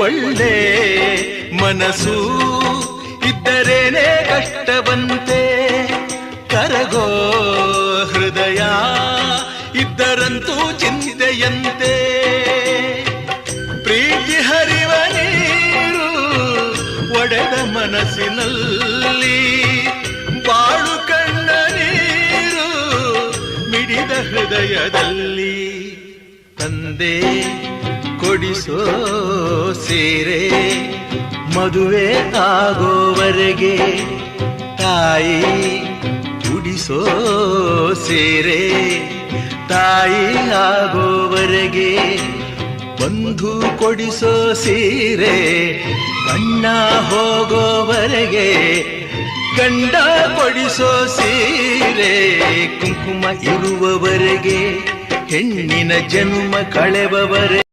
ಒಳ್ಳೆ ಮನಸ್ಸು ಇದ್ದರೇನೆ ಕಷ್ಟವಂತೆ, ಕರಗೋ ಹೃದಯ ಇದ್ದರಂತೂ ಚಿಂತೆಯಂತೆ. ಪ್ರೀತಿ ಹರಿವ ನೀರು ಒಡೆದ ಮನಸ್ಸಿನಲ್ಲಿ, ಬಾಳು ಕಣ್ಣ ನೀರು ಮಿಡಿದ ಹೃದಯದಲ್ಲಿ. ತಂದೆ ಕೊಡಿಸೋ ಸೀರೆ ಮದುವೆ ಆಗೋವರೆಗೆ, ತಾಯಿ ಉಡಿಸೋ ಸೀರೆ ತಾಯಿ ಆಗೋವರೆಗೆ, ಬಂಧು ಕೊಡಿಸೋ ಸೀರೆ ಬಣ್ಣ ಹೋಗೋವರೆಗೆ, ಗಂಡ ಕೊಡಿಸೋ ಸೀರೆ ಕುಂಕುಮ ಇರುವವರೆಗೆ, ಹೆಣ್ಣಿನ ಜನ್ಮ ಕಳೆವವರೆಗೆ.